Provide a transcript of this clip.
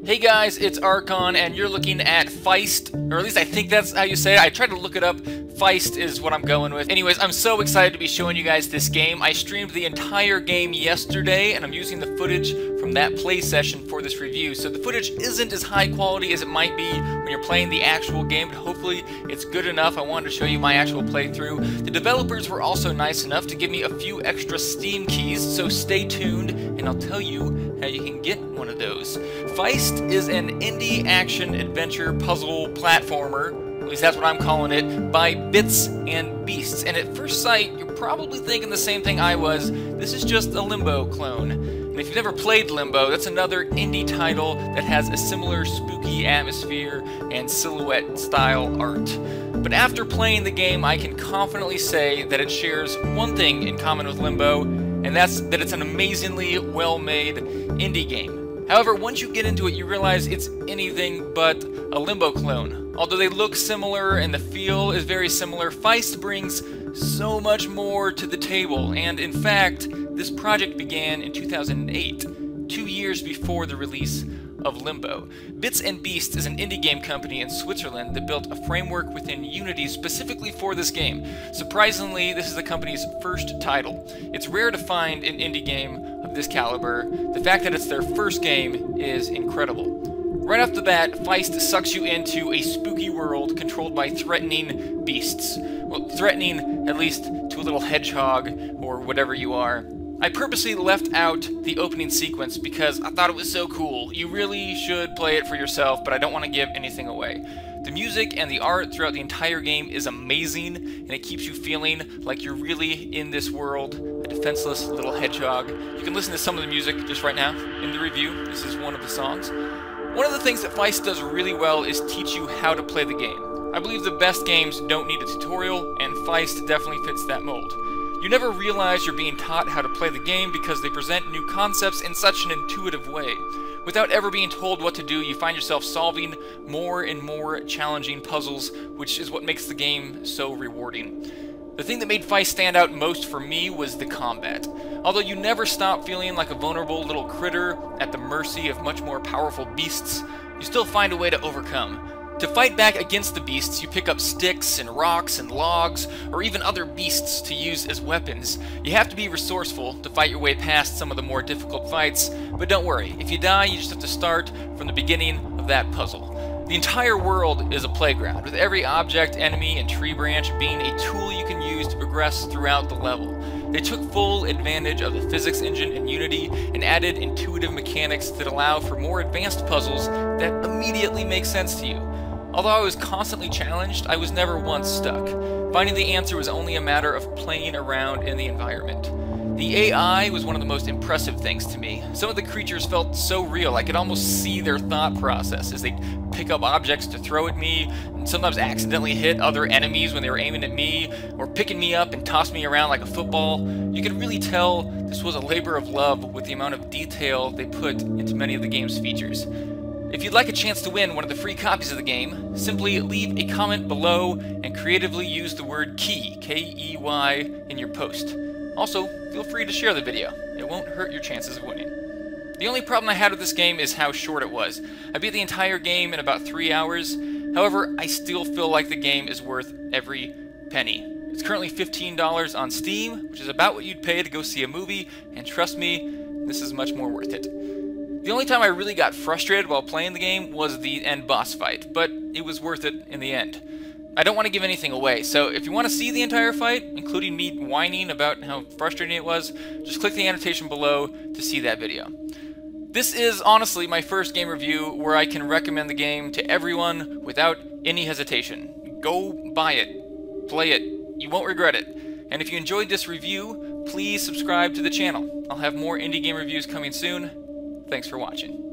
Hey guys, it's Archon, and you're looking at Feist, or at least I think that's how you say it. I tried to look it up. Feist is what I'm going with. Anyways, I'm so excited to be showing you guys this game. I streamed the entire game yesterday, and I'm using the footage from that play session for this review. So the footage isn't as high quality as it might be when you're playing the actual game, but hopefully it's good enough. I wanted to show you my actual playthrough. The developers were also nice enough to give me a few extra Steam keys, so stay tuned, and I'll tell you how you can get one of those. Feist is an indie action adventure puzzle platformer, at least that's what I'm calling it, by Bits and Beasts. And at first sight, you're probably thinking the same thing I was. This is just a Limbo clone. And if you've never played Limbo, that's another indie title that has a similar spooky atmosphere and silhouette style art. But after playing the game, I can confidently say that it shares one thing in common with Limbo, and that's that it's an amazingly well-made indie game. However, once you get into it, you realize it's anything but a Limbo clone. Although they look similar and the feel is very similar, Feist brings so much more to the table. And in fact, this project began in 2008, 2 years before the release of Limbo. Bits and Beasts is an indie game company in Switzerland that built a framework within Unity specifically for this game. Surprisingly, this is the company's first title. It's rare to find an indie game of this caliber. The fact that it's their first game is incredible. Right off the bat, Feist sucks you into a spooky world controlled by threatening beasts. Well, threatening at least to a little hedgehog or whatever you are. I purposely left out the opening sequence because I thought it was so cool. You really should play it for yourself, but I don't want to give anything away. The music and the art throughout the entire game is amazing, and it keeps you feeling like you're really in this world, a defenseless little hedgehog. You can listen to some of the music just right now in the review. This is one of the songs. One of the things that Feist does really well is teach you how to play the game. I believe the best games don't need a tutorial, and Feist definitely fits that mold. You never realize you're being taught how to play the game because they present new concepts in such an intuitive way. Without ever being told what to do, you find yourself solving more and more challenging puzzles, which is what makes the game so rewarding. The thing that made Feist stand out most for me was the combat. Although you never stop feeling like a vulnerable little critter at the mercy of much more powerful beasts, you still find a way to overcome. To fight back against the beasts, you pick up sticks and rocks and logs, or even other beasts to use as weapons. You have to be resourceful to fight your way past some of the more difficult fights, but don't worry, if you die, you just have to start from the beginning of that puzzle. The entire world is a playground, with every object, enemy, and tree branch being a tool you can use to progress throughout the level. They took full advantage of the physics engine in Unity and added intuitive mechanics that allow for more advanced puzzles that immediately make sense to you. Although I was constantly challenged, I was never once stuck. Finding the answer was only a matter of playing around in the environment. The AI was one of the most impressive things to me. Some of the creatures felt so real, I could almost see their thought process as they'd pick up objects to throw at me, and sometimes accidentally hit other enemies when they were aiming at me, or picking me up and toss me around like a football. You could really tell this was a labor of love with the amount of detail they put into many of the game's features. If you'd like a chance to win one of the free copies of the game, simply leave a comment below and creatively use the word KEY, K-E-Y, in your post. Also, feel free to share the video. It won't hurt your chances of winning. The only problem I had with this game is how short it was. I beat the entire game in about 3 hours. However, I still feel like the game is worth every penny. It's currently $15 on Steam, which is about what you'd pay to go see a movie, and trust me, this is much more worth it. The only time I really got frustrated while playing the game was the end boss fight, but it was worth it in the end. I don't want to give anything away, so if you want to see the entire fight, including me whining about how frustrating it was, just click the annotation below to see that video. This is honestly my first game review where I can recommend the game to everyone without any hesitation. Go buy it, play it, you won't regret it. And if you enjoyed this review, please subscribe to the channel. I'll have more indie game reviews coming soon. Thanks for watching.